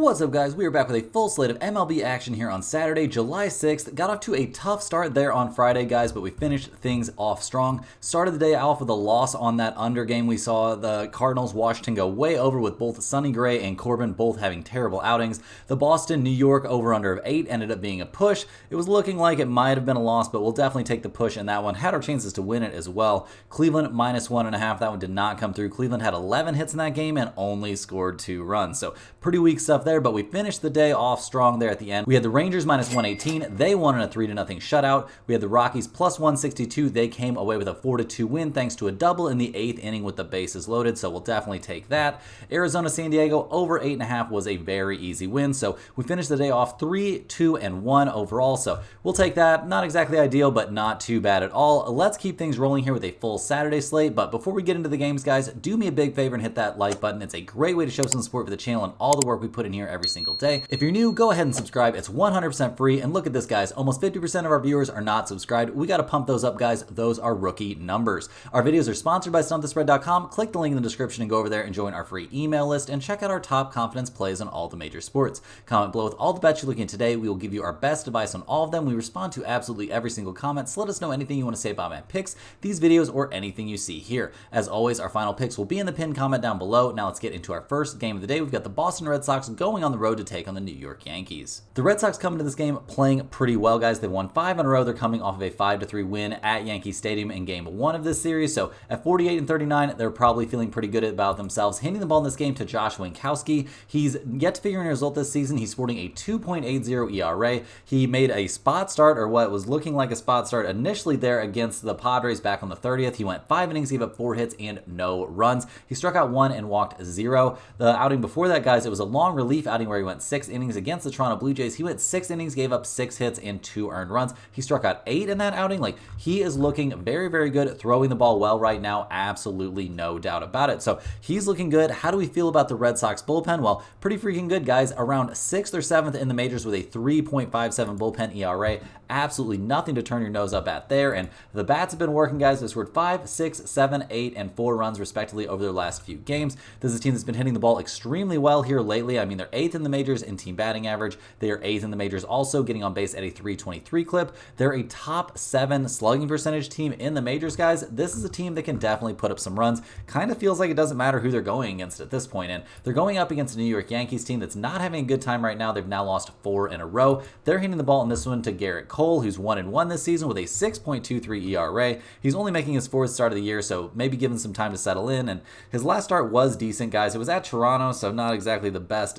What's up, guys? We are back with a full slate of MLB action here on Saturday, July 6th. Got off to a tough start there on Friday, guys, but we finished things off strong. Started the day off with a loss on that under game. We saw the Cardinals, Washington go way over with both Sonny Gray and Corbin both having terrible outings. The Boston, New York over-under of 8 ended up being a push. It was looking like it might have been a loss, but we'll definitely take the push in that one. Had our chances to win it as well. Cleveland -1.5. That one did not come through. Cleveland had 11 hits in that game and only scored 2 runs. So pretty weak stuff there, but we finished the day off strong there at the end. We had the Rangers -118. They won in a 3-0 shutout. We had the Rockies +162. They came away with a 4-2 win thanks to a double in the 8th inning with the bases loaded, so we'll definitely take that. Arizona San Diego over 8.5 was a very easy win, so we finished the day off 3-2-1 overall, so we'll take that. Not exactly ideal, but not too bad at all. Let's keep things rolling here with a full Saturday slate, but before we get into the games, guys, do me a big favor and hit that like button. It's a great way to show some support for the channel and all the work we put in here every single day. If you're new, go ahead and subscribe. It's 100% free. And look at this, guys. Almost 50% of our viewers are not subscribed. We got to pump those up, guys. Those are rookie numbers. Our videos are sponsored by StumpTheSpread.com. Click the link in the description and go over there and join our free email list and check out our top confidence plays on all the major sports. Comment below with all the bets you're looking at today. We will give you our best advice on all of them. We respond to absolutely every single comment. So let us know anything you want to say about my picks, these videos, or anything you see here. As always, our final picks will be in the pinned comment down below. Now let's get into our first game of the day. We've got the Boston Red Sox going on the road to take on the New York Yankees. The Red Sox come into this game playing pretty well, guys. They've won 5 in a row. They're coming off of a 5-3 win at Yankee Stadium in game 1 of this series. So at 48-39, they're probably feeling pretty good about themselves. Handing the ball in this game to Josh Winkowski. He's yet to figure in a result this season. He's sporting a 2.80 ERA. He made a spot start, or what was looking like a spot start initially there against the Padres back on the 30th. He went 5 innings, gave up 4 hits and no runs. He struck out 1 and walked 0. The outing before that, guys, it was a long relief outing where he went 6 innings against the Toronto Blue Jays. He went 6 innings, gave up 6 hits and 2 earned runs. He struck out 8 in that outing. Like, he is looking very, very good, throwing the ball well right now. Absolutely no doubt about it. So he's looking good. How do we feel about the Red Sox bullpen? Well, pretty freaking good, guys. Around 6th or 7th in the majors with a 3.57 bullpen ERA. Absolutely nothing to turn your nose up at there. And the bats have been working, guys. They've scored 5, 6, 7, 8, and 4 runs respectively over their last few games. This is a team that's been hitting the ball extremely well here lately. I mean, they're 8th in the majors in team batting average. They are 8th in the majors also, getting on base at a 323 clip. They're a top 7 slugging percentage team in the majors, guys. This is a team that can definitely put up some runs. Kind of feels like it doesn't matter who they're going against at this point. And they're going up against a New York Yankees team that's not having a good time right now. They've now lost 4 in a row. They're hitting the ball in this one to Garrett Cole, who's 1-1 this season with a 6.23 ERA. He's only making his 4th start of the year, so maybe give him some time to settle in. And his last start was decent, guys. It was at Toronto, so not exactly the best,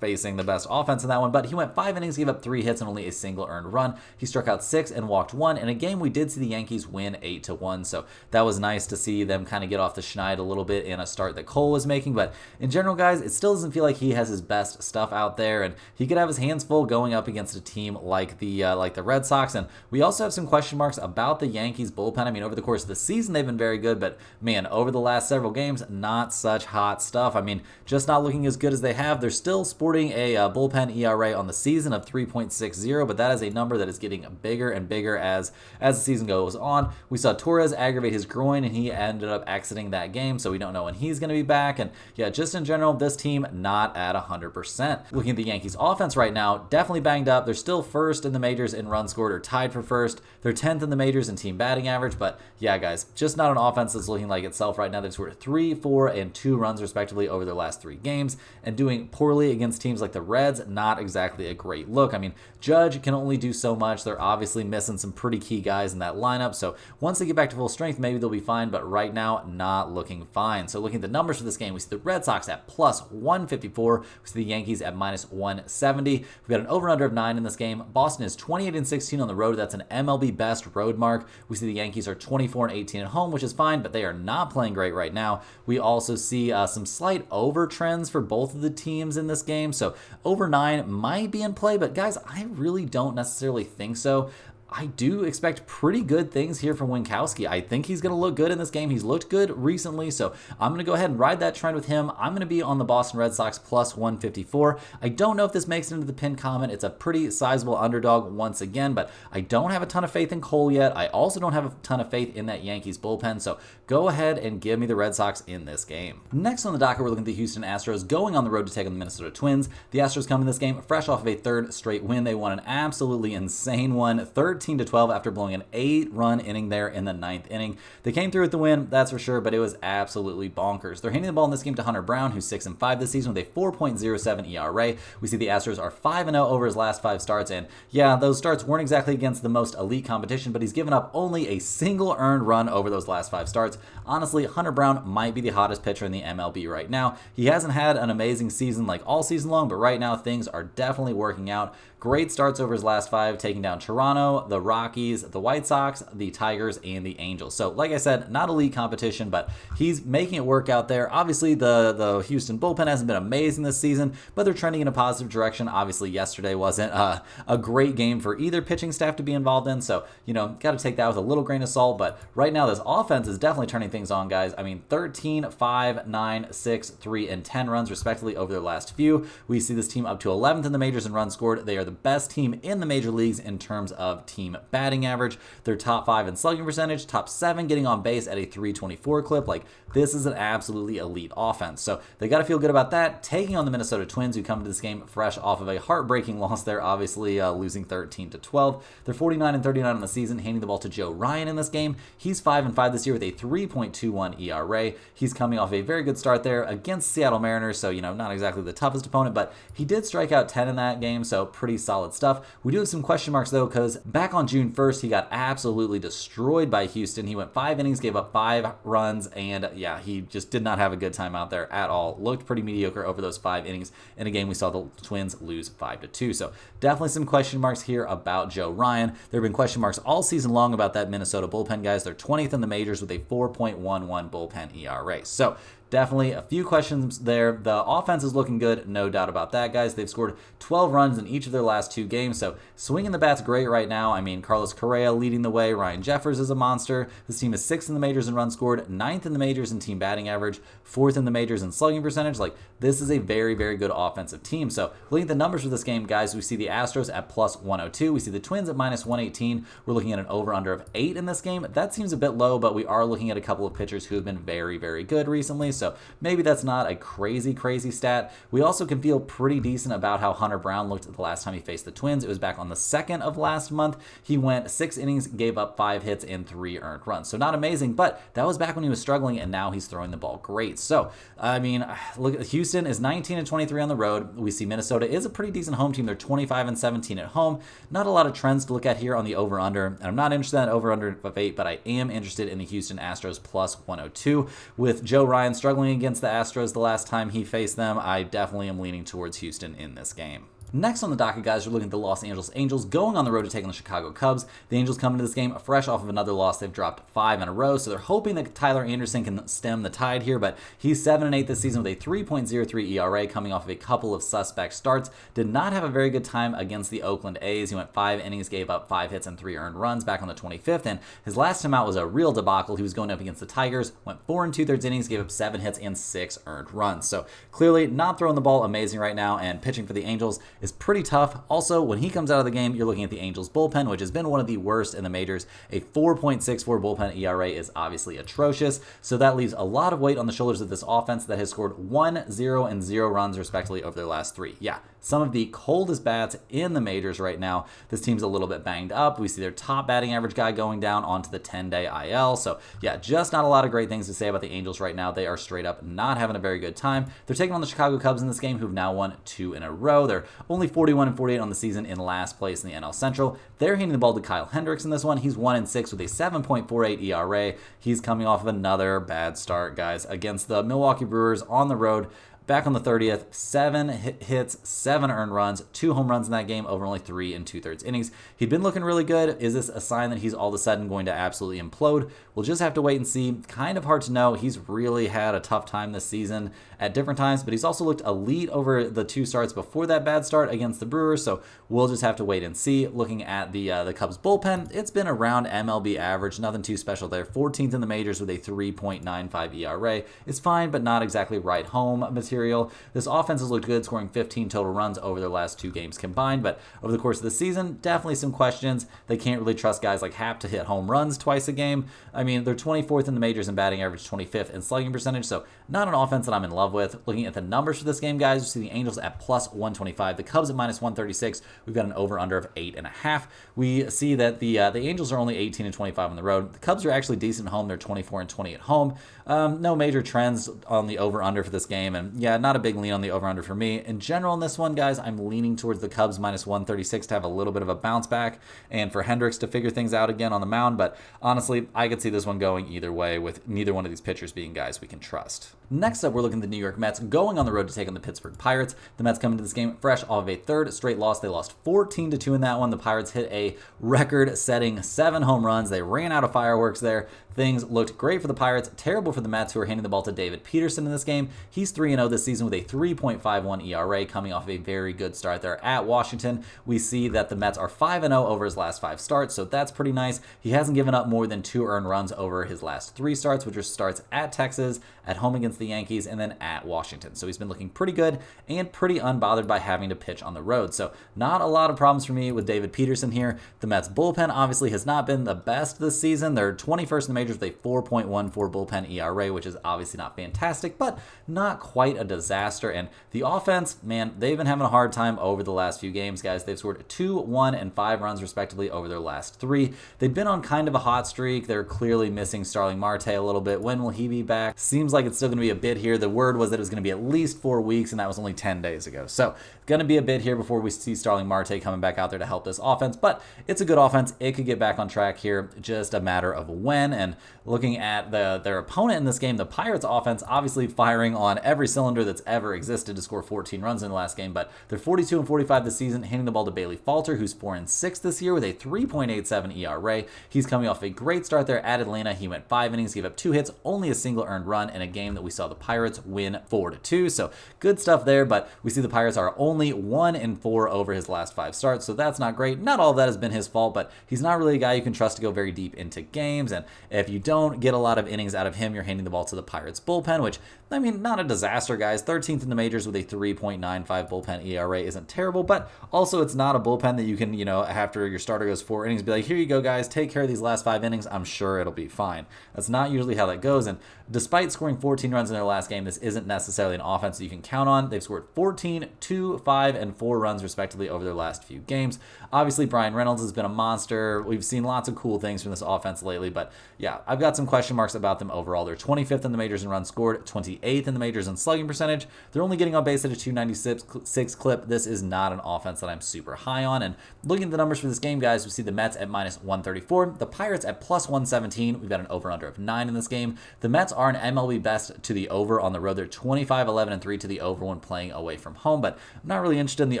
facing the best offense in that one. But he went 5 innings, gave up 3 hits and only a single earned run. He struck out 6 and walked 1. In a game we did see the Yankees win 8-1, so that was nice to see them kind of get off the schneid a little bit in a start that Cole was making. But in general, guys, it still doesn't feel like he has his best stuff out there, and he could have his hands full going up against a team like the Red Sox. And we also have some question marks about the Yankees bullpen. I mean, over the course of the season, they've been very good, but man, over the last several games, not such hot stuff. I mean, just not looking as good as they have. They're still sporting a bullpen ERA on the season of 3.60, but that is a number that is getting bigger and bigger as the season goes on. We saw Torres aggravate his groin, and he ended up exiting that game, so we don't know when he's going to be back. And yeah, just in general, this team not at 100%. Looking at the Yankees offense right now, definitely banged up. They're still 1st in the majors in runs scored, or tied for 1st. They're 10th in the majors in team batting average, but yeah, guys, just not an offense that's looking like itself right now. They've scored 3, 4, and 2 runs respectively over their last 3 games, and doing poorly against teams like the Reds, not exactly a great look. I mean, Judge can only do so much. They're obviously missing some pretty key guys in that lineup, so once they get back to full strength, maybe they'll be fine, but right now, not looking fine. So looking at the numbers for this game, we see the Red Sox at +154. We see the Yankees at -170. We've got an over-under of 9 in this game. Boston is 28-16 on the road. That's an MLB best road mark. We see the Yankees are 24-18 at home, which is fine, but they are not playing great right now. We also see some slight over trends for both of the teams in this game, so over 9 might be in play, but guys, I really don't necessarily think so. I do expect pretty good things here from Winkowski. I think he's going to look good in this game. He's looked good recently, so I'm going to go ahead and ride that trend with him. I'm going to be on the Boston Red Sox plus 154. I don't know if this makes it into the pin comment. It's a pretty sizable underdog once again, but I don't have a ton of faith in Cole yet. I also don't have a ton of faith in that Yankees bullpen, so go ahead and give me the Red Sox in this game. Next on the docket, we're looking at the Houston Astros going on the road to take on the Minnesota Twins. The Astros come in this game fresh off of a third straight win. They won an absolutely insane one, 13-12 after blowing an 8-run inning there in the 9th inning. They came through with the win, that's for sure, but it was absolutely bonkers. They're handing the ball in this game to Hunter Brown, who's 6-5 this season with a 4.07 ERA. We see the Astros are 5-0 over his last 5 starts, and yeah, those starts weren't exactly against the most elite competition, but he's given up only a single earned run over those last 5 starts. Honestly, Hunter Brown might be the hottest pitcher in the MLB right now. He hasn't had an amazing season like all season long, but right now things are definitely working out. Great starts over his last 5, taking down Toronto, the Rockies, the White Sox, the Tigers, and the Angels. So, like I said, not elite competition, but he's making it work out there. Obviously, the Houston bullpen hasn't been amazing this season, but they're trending in a positive direction. Obviously, yesterday wasn't a great game for either pitching staff to be involved in, so, got to take that with a little grain of salt. But right now, this offense is definitely turning things on, guys. I mean, 13, 5, 9, 6, 3, and 10 runs, respectively, over their last few. We see this team up to 11th in the majors in runs scored. They are the best team in the major leagues in terms of team batting average. They're top 5 in slugging percentage, top 7 getting on base at a 324 clip. Like, this is an absolutely elite offense. So they got to feel good about that. Taking on the Minnesota Twins, who come to this game fresh off of a heartbreaking loss there, obviously losing 13-12. They're 49-39 on the season, handing the ball to Joe Ryan in this game. He's 5-5 this year with a 3.21 ERA. He's coming off a very good start there against Seattle Mariners, so, not exactly the toughest opponent, but he did strike out 10 in that game, so pretty solid stuff. We do have some question marks, though, because back on June 1st, he got absolutely destroyed by Houston. He went 5 innings, gave up 5 runs, and yeah, he just did not have a good time out there at all. Looked pretty mediocre over those 5 innings. In a game, we saw the Twins lose 5-2. So definitely some question marks here about Joe Ryan. There have been question marks all season long about that Minnesota bullpen, guys. They're 20th in the majors with a 4.11 bullpen ERA. So definitely a few questions there. The offense is looking good, no doubt about that, guys. They've scored 12 runs in each of their last 2 games, so swinging the bat's great right now. I mean, Carlos Correa leading the way. Ryan Jeffers is a monster. This team is 6th in the majors in runs scored, 9th in the majors in team batting average, 4th in the majors in slugging percentage. Like, this is a very, very good offensive team. So looking at the numbers for this game, guys, we see the Astros at plus 102. We see the Twins at minus 118. We're looking at an over-under of 8 in this game. That seems a bit low, but we are looking at a couple of pitchers who have been very, very good recently, so maybe that's not a crazy stat. We also can feel pretty decent about how Hunter Brown looked the last time he faced the Twins. It was back on the 2nd of last month. He went 6 innings, gave up 5 hits and 3 earned runs. So not amazing, but that was back when he was struggling, and now he's throwing the ball great. So, I mean, look, Houston is 19-23 on the road. We see Minnesota is a pretty decent home team. They're 25-17 at home. Not a lot of trends to look at here on the over-under, and I'm not interested in that over-under of 8, but I am interested in the Houston Astros plus 102. With Joe Ryan struggling against the Astros the last time he faced them, I definitely am leaning towards Houston in this game. Next on the docket, guys, we're looking at the Los Angeles Angels going on the road to take on the Chicago Cubs. The Angels come into this game fresh off of another loss. They've dropped 5 in a row, so they're hoping that Tyler Anderson can stem the tide here, but he's 7-8 this season with a 3.03 ERA coming off of a couple of suspect starts. Did not have a very good time against the Oakland A's. He went 5 innings, gave up 5 hits and 3 earned runs back on the 25th, and his last time out was a real debacle. He was going up against the Tigers, went 4 2/3 innings, gave up 7 hits and 6 earned runs. So clearly not throwing the ball amazing right now, and pitching for the Angels is pretty tough. Also, when he comes out of the game, you're looking at the Angels bullpen, which has been one of the worst in the majors. A 4.64 bullpen ERA is obviously atrocious, so that leaves a lot of weight on the shoulders of this offense that has scored 1, 0, and 0 runs respectively over their last 3. Yeah, some of the coldest bats in the majors right now. This team's a little bit banged up. We see their top batting average guy going down onto the 10-day IL, so yeah, just not a lot of great things to say about the Angels right now. They are straight up not having a very good time. They're taking on the Chicago Cubs in this game, who've now won 2 in a row. They're only 41-48 on the season, in last place in the NL Central. They're handing the ball to Kyle Hendricks in this one. He's 1-6 with a 7.48 ERA. He's coming off of another bad start, guys, against the Milwaukee Brewers on the road. Back on the 30th, 7 hits, 7 earned runs, 2 home runs in that game over only 3 2/3 innings. He'd been looking really good. Is this a sign that he's all of a sudden going to absolutely implode? We'll just have to wait and see. Kind of hard to know. He's really had a tough time this season at different times, but he's also looked elite over the 2 starts before that bad start against the Brewers, so we'll just have to wait and see. Looking at the Cubs bullpen, it's been around MLB average, nothing too special there. 14th in the majors with a 3.95 ERA. It's fine, but not exactly right home material. This offense has looked good, scoring 15 total runs over their last 2 games combined, but over the course of the season, definitely some questions. They can't really trust guys like Happ to hit home runs twice a game. I mean, they're 24th in the majors in batting average, 25th in slugging percentage, so not an offense that I'm in love with. Looking at the numbers for this game, guys, you see the Angels at plus 125, the Cubs at minus 136. We've got an over-under of 8.5. We see that the Angels are only 18 and 25 on the road. The Cubs are actually decent at home. They're 24 and 20 at home. No major trends on the over-under for this game, and yeah, not a big lean on the over-under for me. In general, in this one, guys, I'm leaning towards the Cubs minus 136 to have a little bit of a bounce back and for Hendricks to figure things out again on the mound, but honestly, I could see this one going either way with neither one of these pitchers being guys we can trust. Next up, we're looking at the New York Mets going on the road to take on the Pittsburgh Pirates. The Mets come into this game fresh off of a 3rd straight loss. They lost 14-2 in that one. The Pirates hit a record-setting 7 home runs. They ran out of fireworks there. Things looked great for the Pirates, terrible for the Mets, who are handing the ball to David Peterson in this game. He's 3-0 this season with a 3.51 ERA, coming off a very good start there at Washington. We see that the Mets are 5-0 over his last 5 starts, so that's pretty nice. He hasn't given up more than 2 earned runs over his last 3 starts, which are starts at Texas, at home against the Yankees, and then at Washington. So he's been looking pretty good and pretty unbothered by having to pitch on the road. So not a lot of problems for me with David Peterson here. The Mets bullpen obviously has not been the best this season. They're 21st in the majors with a 4.14 bullpen ERA, which is obviously not fantastic, but not quite a disaster. And the offense, man, they've been having a hard time over the last few games, guys. They've scored 2, 1, and 5 runs respectively over their last 3. They've been on kind of a hot streak. They're clearly missing Starling Marte a little bit. When will he be back? Seems like it's still going to be a bit here. The word was that it was going to be at least 4 weeks, and that was only 10 days ago. So going to be a bit here before we see Starling Marte coming back out there to help this offense, but it's a good offense. It could get back on track here, just a matter of when. And looking at their opponent in this game, the Pirates offense, obviously firing on every cylinder that's ever existed to score 14 runs in the last game, but they're 42 and 45 this season, handing the ball to Bailey Falter, who's 4 and 6 this year with a 3.87 ERA. He's coming off a great start there at Atlanta. He went 5 innings, gave up 2 hits, only a single earned run in a game that we saw the Pirates win 4-2. So good stuff there, but we see the Pirates are only 1 and 4 over his last 5 starts, so that's not great. Not all of that has been his fault, but he's not really a guy you can trust to go very deep into games, and if you don't get a lot of innings out of him, you're handing the ball to the Pirates bullpen, which, I mean, not a disaster, guys. 13th in the majors with a 3.95 bullpen ERA isn't terrible, but also it's not a bullpen that you can, after your starter goes 4 innings, be like, here you go, guys, take care of these last 5 innings. I'm sure it'll be fine. That's not usually how that goes, and despite scoring 14 runs in their last game, this isn't necessarily an offense that you can count on. They've scored 14, 2, 5, and 4 runs respectively over their last few games. Obviously, Brian Reynolds has been a monster. We've seen lots of cool things from this offense lately, but yeah, I've got some question marks about them overall. They're 25th in the majors in runs scored, 28th in the majors in slugging percentage. They're only getting on base at a 296 clip. This is not an offense that I'm super high on. And looking at the numbers for this game, guys, we see the Mets at minus 134, the Pirates at plus 117. We've got an over-under of 9 in this game. The Mets are an MLB best to the over on the road. They're 25, 11, and 3 to the over when playing away from home, but I'm not really interested in the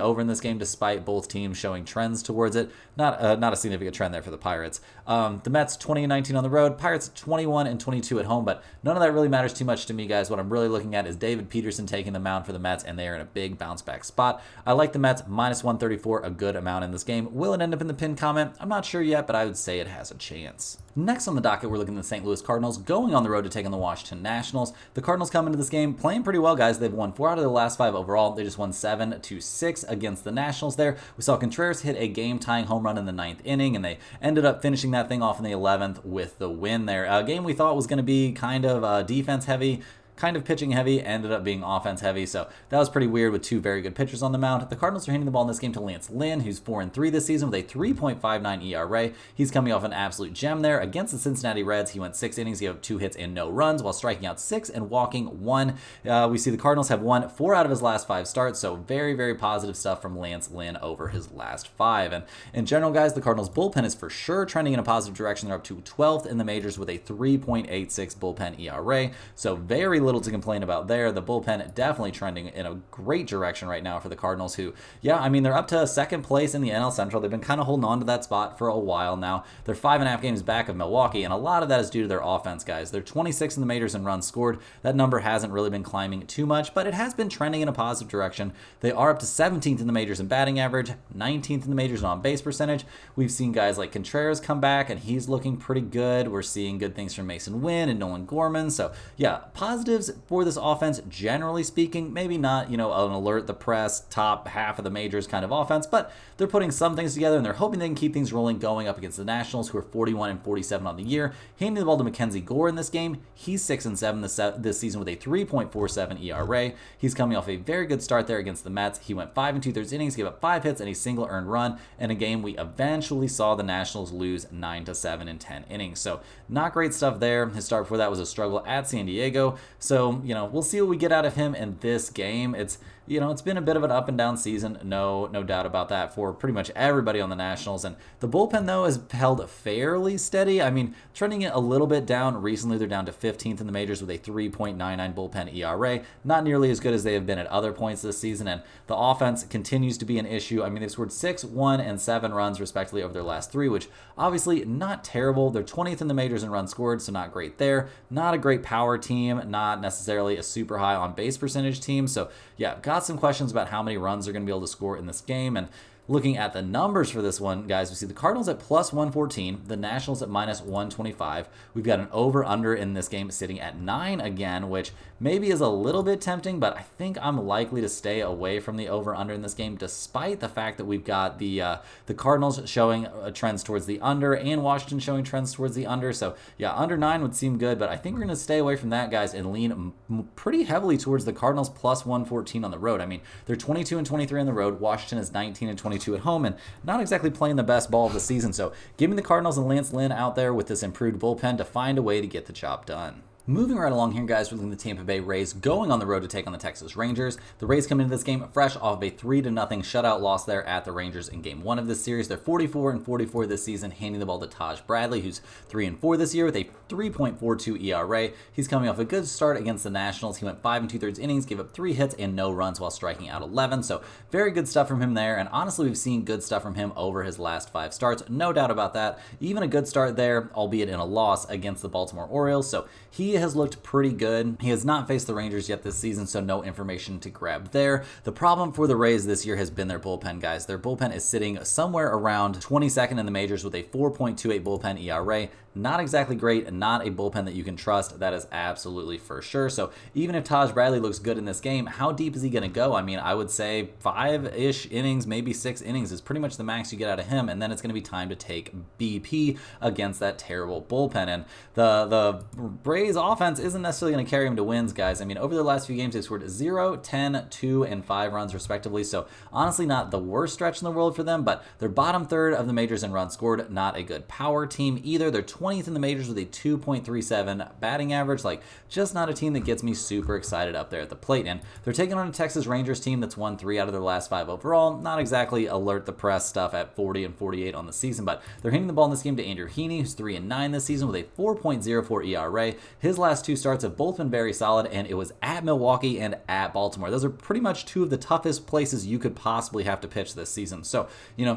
over in this game despite both teams showing trends towards it. Not a significant trend there for the Pirates. The Mets 20 and 19 on the road, Pirates 21 and 22 at home, but none of that really matters too much to me, guys. What I'm really looking at is David Peterson taking the mound for the Mets, and they are in a big bounce back spot. I like the Mets minus 134, a good amount in this game. Will it end up in the pinned comment? I'm not sure yet, but I would say it has a chance. Next on the docket, we're looking at the St. Louis Cardinals going on the road to take on the Washington Nationals. The Cardinals come into this game playing pretty well, guys. They've won 4 out of their last 5 overall. They just won 7-6 against the Nationals there. We saw Contreras hit a game-tying home run in the 9th inning, and they ended up finishing that thing off in the 11th with the win there. A game we thought was going to be kind of defense-heavy, kind of pitching heavy, ended up being offense heavy, so that was pretty weird with 2 very good pitchers on the mound. The Cardinals are handing the ball in this game to Lance Lynn, who's 4-3 this season with a 3.59 ERA. He's coming off an absolute gem there against the Cincinnati Reds. He went 6 innings, he had 2 hits and no runs while striking out 6 and walking 1. We see the Cardinals have won 4 out of his last 5 starts, so very, very positive stuff from Lance Lynn over his last 5. And in general, guys, the Cardinals bullpen is for sure trending in a positive direction. They're up to 12th in the majors with a 3.86 bullpen ERA, so very little to complain about there. The bullpen definitely trending in a great direction right now for the Cardinals, who, yeah, I mean, they're up to second place in the NL Central. They've been kind of holding on to that spot for a while now. They're 5.5 games back of Milwaukee, and a lot of that is due to their offense, guys. They're 26 in the majors in runs scored. That number hasn't really been climbing too much, but it has been trending in a positive direction. They are up to 17th in the majors in batting average, 19th in the majors in on-base percentage. We've seen guys like Contreras come back, and he's looking pretty good. We're seeing good things from Mason Wynn and Nolan Gorman. So, yeah, positives for this offense, generally speaking. Maybe not, an alert the press, top half of the majors kind of offense, but they're putting some things together, and they're hoping they can keep things rolling going up against the Nationals, who are 41 and 47 on the year. Handing the ball to Mackenzie Gore in this game, he's 6-7 this season with a 3.47 ERA. He's coming off a very good start there against the Mets. He went 5 2/3 innings, gave up 5 hits and a single earned run, in a game we eventually saw the Nationals lose 9-7 in 10 innings. So not great stuff there. His start before that was a struggle at San Diego. So, we'll see what we get out of him in this game. It's been a bit of an up and down season, no doubt about that, for pretty much everybody on the Nationals. And the bullpen, though, has held fairly steady. I mean, trending it a little bit down recently. They're down to 15th in the majors with a 3.99 bullpen ERA. Not nearly as good as they have been at other points this season. And the offense continues to be an issue. I mean, they've scored 6, 1, and 7 runs, respectively, over their last 3, which obviously not terrible. They're 20th in the majors in runs scored, so not great there. Not a great power team, not necessarily a super high on base percentage team. So, yeah, got some questions about how many runs they're going to be able to score in this game. And looking at the numbers for this one, guys, we see the Cardinals at plus 114, the Nationals at minus 125. We've got an over-under in this game sitting at 9 again, which maybe is a little bit tempting, but I think I'm likely to stay away from the over-under in this game, despite the fact that we've got the Cardinals showing trends towards the under and Washington showing trends towards the under. So, yeah, under 9 would seem good, but I think we're going to stay away from that, guys, and lean pretty heavily towards the Cardinals plus 114 on the road. I mean, they're 22 and 23 on the road. Washington is 19 and 22 at home, and not exactly playing the best ball of the season. So give me the Cardinals and Lance Lynn out there with this improved bullpen to find a way to get the job done. Moving right along here, guys, we're looking at the Tampa Bay Rays going on the road to take on the Texas Rangers. The Rays come into this game fresh off of a 3-0 shutout loss there at the Rangers in Game 1 of this series. They're 44 and 44 this season, handing the ball to Taj Bradley, who's 3-4 this year with a 3.42 ERA. He's coming off a good start against the Nationals. He went 5 2/3 innings, gave up 3 hits and no runs while striking out 11. So very good stuff from him there, and honestly, we've seen good stuff from him over his last 5 starts. No doubt about that. Even a good start there, albeit in a loss against the Baltimore Orioles. So he has looked pretty good. He has not faced the Rangers yet this season, so no information to grab there. The problem for the Rays this year has been their bullpen, guys. Their bullpen is sitting somewhere around 22nd in the majors with a 4.28 bullpen ERA. Not exactly great, and not a bullpen that you can trust. That is absolutely for sure. So even if Taj Bradley looks good in this game, how deep is he going to go? I mean, I would say 5-ish innings, maybe 6 innings is pretty much the max you get out of him, and then it's going to be time to take BP against that terrible bullpen. And the Rays offense isn't necessarily going to carry him to wins, guys. I mean, over the last few games, they've scored 0, 10, 2, and 5 runs respectively. So honestly, not the worst stretch in the world for them, but they're bottom third of the majors in runs scored. Not a good power team either. They're 20th in the majors with a 2.37 batting average. Like, just not a team that gets me super excited up there at the plate. And they're taking on a Texas Rangers team that's won 3 out of their last 5 overall. Not exactly alert the press stuff at 40 and 48 on the season, but they're hitting the ball in this game to Andrew Heaney, who's 3-9 this season with a 4.04 ERA. His last 2 starts have both been very solid, and it was at Milwaukee and at Baltimore. Those are pretty much 2 of the toughest places you could possibly have to pitch this season. So,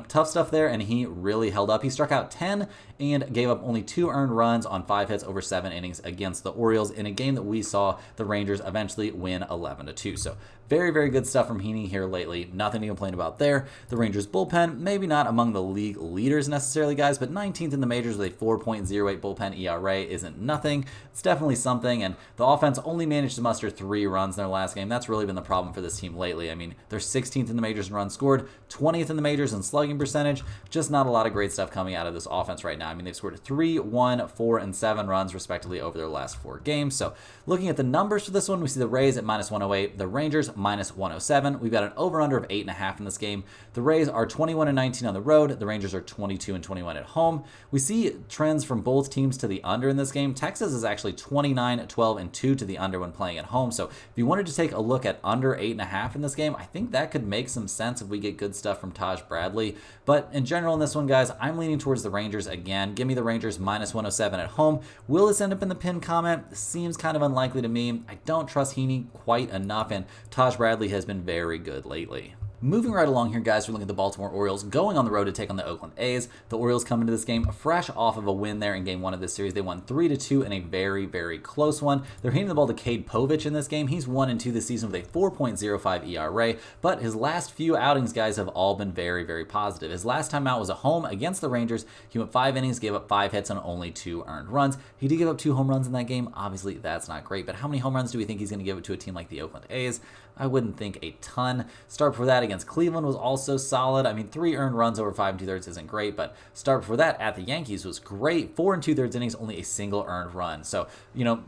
tough stuff there, and he really held up. He struck out 10 and gave up only 2 earned runs on 5 hits over 7 innings against the Orioles in a game that we saw the Rangers eventually win 11-2. So very, very good stuff from Heaney here lately. Nothing to complain about there. The Rangers bullpen, maybe not among the league leaders necessarily, guys, but 19th in the majors with a 4.08 bullpen ERA isn't nothing. It's definitely something, and the offense only managed to muster 3 runs in their last game. That's really been the problem for this team lately. I mean, they're 16th in the majors in runs scored, 20th in the majors in slugging percentage. Just not a lot of great stuff coming out of this offense right now. I mean, they've scored 3, 1, 4, and 7 runs respectively over their last 4 games. So looking at the numbers for this one, we see the Rays at minus 108, the Rangers minus 107. We've got an over-under of 8.5 in this game. The Rays are 21-19 on the road. The Rangers are 22-21 at home. We see trends from both teams to the under in this game. Texas is actually 29-12-2 to the under when playing at home. So if you wanted to take a look at under 8.5 in this game, I think that could make some sense if we get good stuff from Taj Bradley. But in general in this one, guys, I'm leaning towards the Rangers again. Give me the Rangers minus 107 at home. Will this end up in the pin comment? Seems kind of unlikely to me. I don't trust Heaney quite enough, and Taj Bradley has been very good lately. Moving right along here, guys, we're looking at the Baltimore Orioles going on the road to take on the Oakland A's. The Orioles come into this game fresh off of a win there in Game 1 of this series. They won 3-2 in a very, very close one. They're handing the ball to Cade Povich in this game. He's 1-2 this season with a 4.05 ERA, but his last few outings, guys, have all been very, very positive. His last time out was at home against the Rangers. He went 5 innings, gave up 5 hits on only 2 earned runs. He did give up 2 home runs in that game. Obviously, that's not great, but how many home runs do we think he's going to give it to a team like the Oakland A's? I wouldn't think a ton. Start before that against Cleveland was also solid. I mean, 3 earned runs over 5 2/3 isn't great, but start before that at the Yankees was great. 4 2/3 innings, only a single earned run. So,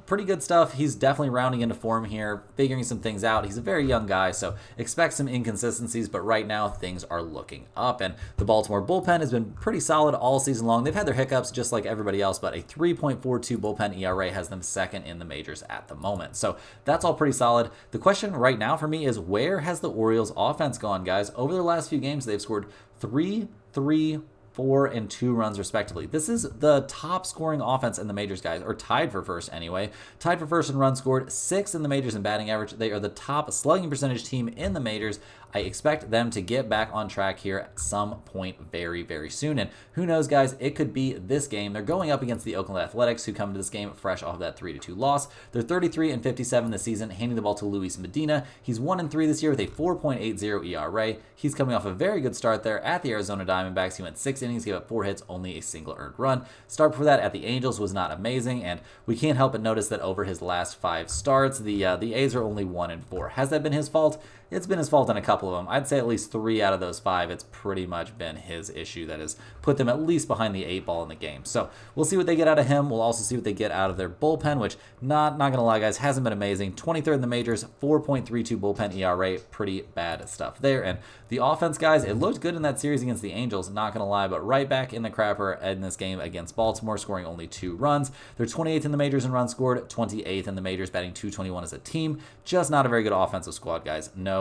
pretty good stuff. He's definitely rounding into form here, figuring some things out. He's a very young guy, so expect some inconsistencies, but right now things are looking up. And the Baltimore bullpen has been pretty solid all season long. They've had their hiccups just like everybody else, but a 3.42 bullpen ERA has them second in the majors at the moment. So that's all pretty solid. The question right now for me is, where has the Orioles offense gone, guys? Over the last few games, they've scored 3, 3, 4, and 2 runs respectively. This is the top scoring offense in the majors, guys, or tied for first anyway. Tied for first in runs scored, 6th in the majors in batting average. They are the top slugging percentage team in the majors. I expect them to get back on track here at some point very, very soon. And who knows, guys, it could be this game. They're going up against the Oakland Athletics, who come to this game fresh off of that 3-2 loss. They're 33-57 this season, handing the ball to Luis Medina. He's 1-3 this year with a 4.80 ERA. He's coming off a very good start there at the Arizona Diamondbacks. He went 6 innings, gave up 4 hits, only a single earned run. Start before that at the Angels was not amazing, and we can't help but notice that over his last 5 starts, the A's are only 1-4. Has that been his fault? It's been his fault in a couple of them. I'd say at least 3 out of those 5, it's pretty much been his issue that has put them at least behind the 8 ball in the game. So we'll see what they get out of him. We'll also see what they get out of their bullpen, which, not going to lie, guys, hasn't been amazing. 23rd in the majors, 4.32 bullpen ERA, pretty bad stuff there. And the offense, guys, it looked good in that series against the Angels, not going to lie, but right back in the crapper in this game against Baltimore, scoring only 2 runs. They're 28th in the majors in runs scored, 28th in the majors, batting .221 as a team. Just not a very good offensive squad, guys. No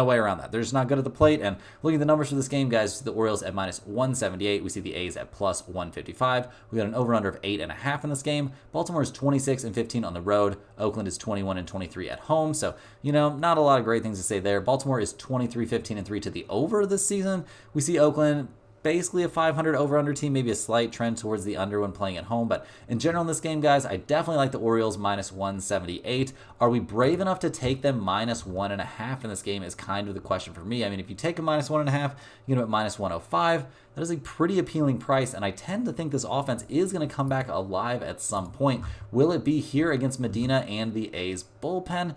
way around that. They're just not good at the plate. And looking at the numbers for this game, guys, the Orioles at minus 178. We see the A's at plus 155. We got an over-under of 8.5 in this game. Baltimore is 26-15 on the road. Oakland is 21-23 at home. So, not a lot of great things to say there. Baltimore is 23-15-3 to the over this season. We see Oakland basically a 500 over-under team, maybe a slight trend towards the under when playing at home. But in general in this game, guys, I definitely like the Orioles minus 178. Are we brave enough to take them minus 1.5 in this game is kind of the question for me. I mean, if you take a minus 1.5, you at minus 105. That is a pretty appealing price, and I tend to think this offense is going to come back alive at some point. Will it be here against Medina and the A's bullpen?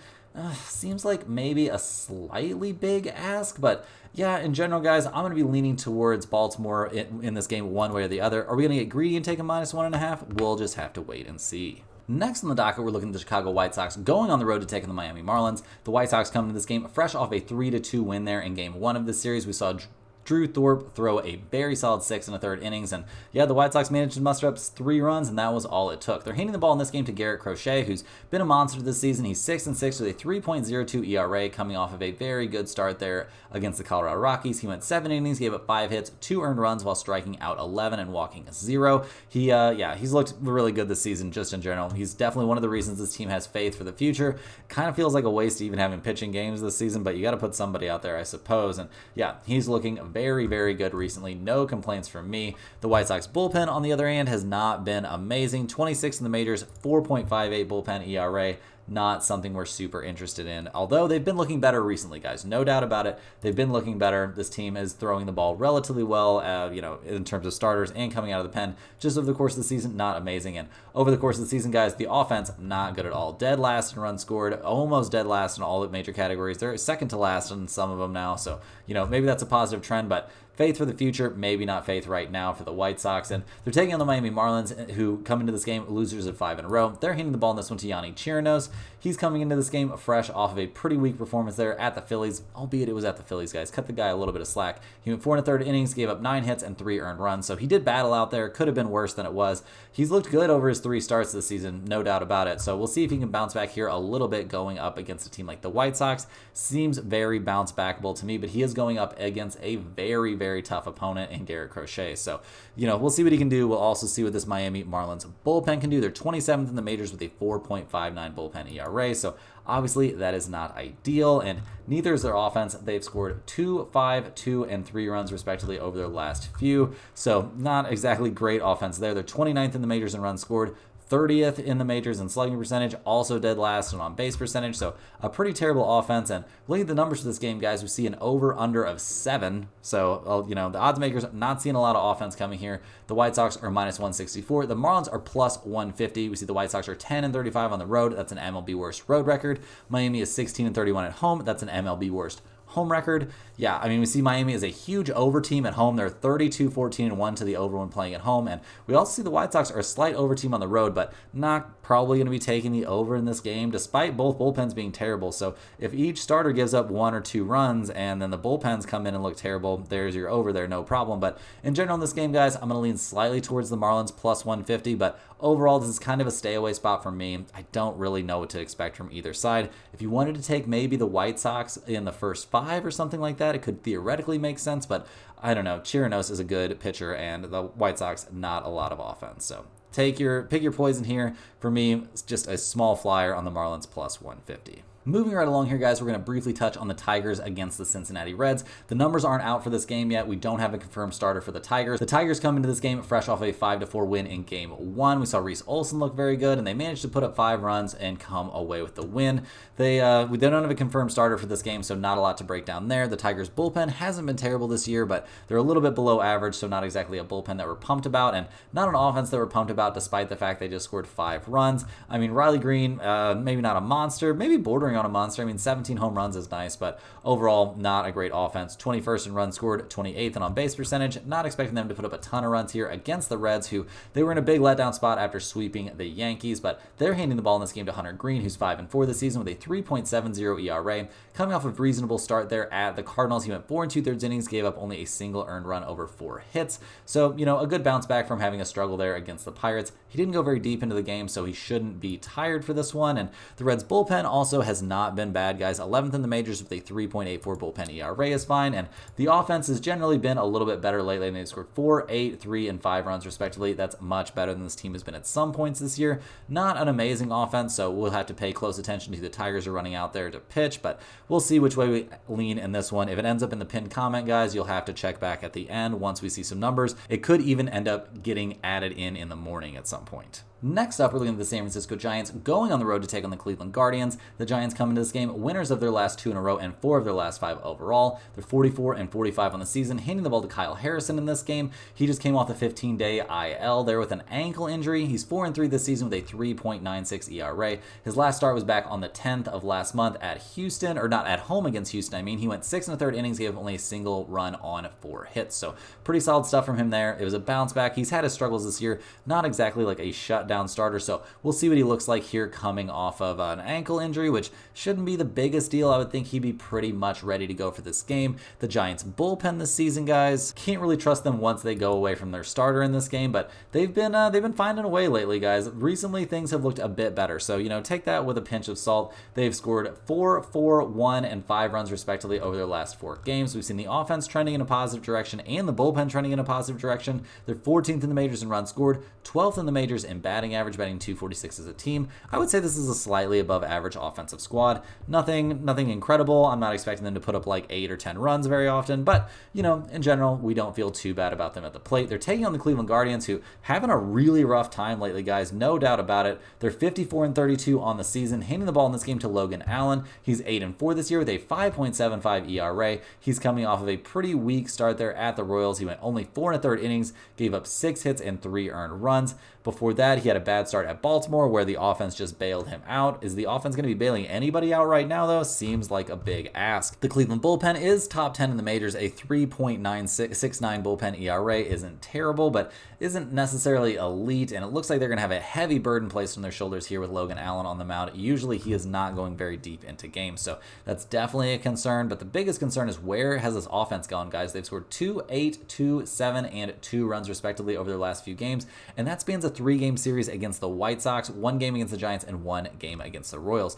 Seems like maybe a slightly big ask, but yeah, in general, guys, I'm going to be leaning towards Baltimore in this game one way or the other. Are we going to get greedy and take a minus 1.5? We'll just have to wait and see. Next on the docket, we're looking at the Chicago White Sox going on the road to take on the Miami Marlins. The White Sox come to this game fresh off a 3-2 win there in Game 1 of this series. We saw Drew Thorpe throw a very solid 6 1/3 innings, and yeah, the White Sox managed to muster up 3 runs, and that was all it took. They're handing the ball in this game to Garrett Crochet, who's been a monster this season. He's 6-6 with a 3.02 ERA, coming off of a very good start there against the Colorado Rockies. He went 7 innings, gave up 5 hits, 2 earned runs, while striking out 11 and walking 0. He's looked really good this season, just in general. He's definitely one of the reasons this team has faith for the future. Kind of feels like a waste to even have him pitching games this season, but you got to put somebody out there, I suppose. And yeah, he's looking very, very good recently. No complaints from me. The White Sox bullpen, on the other hand, has not been amazing. 26 in the majors, 4.58 bullpen ERA. Not something we're super interested in, although they've been looking better recently, guys. No doubt about it. They've been looking better. This team is throwing the ball relatively well, in terms of starters and coming out of the pen. Just over the course of the season, not amazing. And over the course of the season, guys, the offense, not good at all. Dead last in runs scored, almost dead last in all the major categories. They're second to last in some of them now, so, maybe that's a positive trend, but faith for the future, maybe not faith right now for the White Sox. And they're taking on the Miami Marlins, who come into this game losers of 5 in a row. They're handing the ball in this one to Yanni Chirinos. He's coming into this game fresh off of a pretty weak performance there at the Phillies, albeit it was at the Phillies, guys. Cut the guy a little bit of slack. He went 4 1/3 innings, gave up 9 hits and 3 earned runs, so he did battle out there. Could have been worse than it was. He's looked good over his 3 starts this season, no doubt about it. So we'll see if he can bounce back here a little bit going up against a team like the White Sox. Seems very bounce backable to me, but he is going up against a very, very tough opponent in Garrett Crochet. So, we'll see what he can do. We'll also see what this Miami Marlins bullpen can do. They're 27th in the majors with a 4.59 bullpen ERA. So obviously, that is not ideal, and neither is their offense. They've scored 2, 5, 2, and 3 runs, respectively, over their last few, so not exactly great offense there. They're 29th in the majors in runs scored, 30th in the majors in slugging percentage, also dead last in on-base percentage, so a pretty terrible offense. And looking at the numbers for this game, guys, we see an over-under of 7, so, the odds makers not seeing a lot of offense coming here. The White Sox are minus 164. The Marlins are plus 150. We see the White Sox are 10 and 35 on the road. That's an MLB worst road record. Miami is 16 and 31 at home. That's an MLB worst home record. Yeah, we see Miami as a huge over team at home. They're 32, 14, and 1 to the over when playing at home. And we also see the White Sox are a slight over team on the road, but not probably going to be taking the over in this game, despite both bullpens being terrible. So if each starter gives up 1 or 2 runs and then the bullpens come in and look terrible, there's your over there, no problem. But in general in this game, guys, I'm going to lean slightly towards the Marlins plus 150, but overall, this is kind of a stay away spot for me. I don't really know what to expect from either side. If you wanted to take maybe the White Sox in the first 5 or something like that, it could theoretically make sense, but I don't know. Chirinos is a good pitcher, and the White Sox, not a lot of offense. So pick your poison here. For me, it's just a small flyer on the Marlins plus 150. Moving right along here, guys, we're going to briefly touch on the Tigers against the Cincinnati Reds. The numbers aren't out for this game yet. We don't have a confirmed starter for the Tigers. The Tigers come into this game fresh off a 5-4 win in Game 1. We saw Reese Olson look very good, and they managed to put up 5 runs and come away with the win. We don't have a confirmed starter for this game, so not a lot to break down there. The Tigers' bullpen hasn't been terrible this year, but they're a little bit below average, so not exactly a bullpen that we're pumped about, and not an offense that we're pumped about despite the fact they just scored 5 runs. Riley Green, maybe not a monster, maybe bordering on a monster. 17 home runs is nice, but overall, not a great offense. 21st in runs scored, 28th in on-base percentage. Not expecting them to put up a ton of runs here against the Reds, who they were in a big letdown spot after sweeping the Yankees, but they're handing the ball in this game to Hunter Green, who's 5-4 this season with a 3.70 ERA. Coming off a reasonable start there at the Cardinals, he went 4 2/3 innings, gave up only a single earned run over 4 hits. So, a good bounce back from having a struggle there against the Pirates. He didn't go very deep into the game, so he shouldn't be tired for this one. And the Reds bullpen also has not been bad, guys. 11th in the majors with a 3.84 bullpen ERA is fine, and the offense has generally been a little bit better lately, and they've scored 4, 8, 3, and 5 runs respectively. That's much better than this team has been at some points this year. Not an amazing offense, so we'll have to pay close attention to who the Tigers are running out there to pitch, but we'll see which way we lean in this one. If it ends up in the pinned comment, guys, you'll have to check back at the end once we see some numbers. It could even end up getting added in the morning at some point. Next up, we're looking at the San Francisco Giants going on the road to take on the Cleveland Guardians. The Giants come into this game winners of their last 2 in a row and 4 of their last 5 overall. They're 44 and 45 on the season, handing the ball to Kyle Harrison in this game. He just came off a 15-day IL there with an ankle injury. He's 4-3 this season with a 3.96 ERA. His last start was back on the 10th of last month at Houston, or not at home against Houston. He went 6 1/3 innings, gave only a single run on 4 hits. So pretty solid stuff from him there. It was a bounce back. He's had his struggles this year, not exactly like a shutdown starter, so we'll see what he looks like here coming off of an ankle injury, which shouldn't be the biggest deal. I would think he'd be pretty much ready to go for this game. The Giants bullpen this season, guys, can't really trust them once they go away from their starter in this game, but they've been finding a way lately, guys. Recently things have looked a bit better, so take that with a pinch of salt. They've scored 4, 4, 1, and 5 runs respectively over their last 4 games. We've seen the offense trending in a positive direction and the bullpen trending in a positive direction. They're 14th in the majors in runs scored, 12th in the majors in batting average, batting .246 as a team. I would say this is a slightly above average offensive squad. Nothing incredible. I'm not expecting them to put up like 8 or 10 runs very often, but in general, we don't feel too bad about them at the plate. They're taking on the Cleveland Guardians, who having a really rough time lately, guys, no doubt about it. They're 54 and 32 on the season, handing the ball in this game to Logan Allen. He's 8-4 this year with a 5.75 ERA. He's coming off of a pretty weak start there at the Royals. He went only 4 1/3 innings, gave up 6 hits and 3 earned runs. Before that, he He had a bad start at Baltimore where the offense just bailed him out. Is the offense going to be bailing anybody out right now, though? Seems like a big ask. The Cleveland bullpen is top 10 in the majors. A 3.969 bullpen ERA isn't terrible, but isn't necessarily elite, and it looks like they're going to have a heavy burden placed on their shoulders here with Logan Allen on the mound. Usually he is not going very deep into games, so that's definitely a concern, but the biggest concern is where has this offense gone, guys? They've scored 2, 8, 2, 7, and 2 runs respectively over their last few games, and that spans a 3-game series against the White Sox, 1 game against the Giants, and 1 game against the Royals.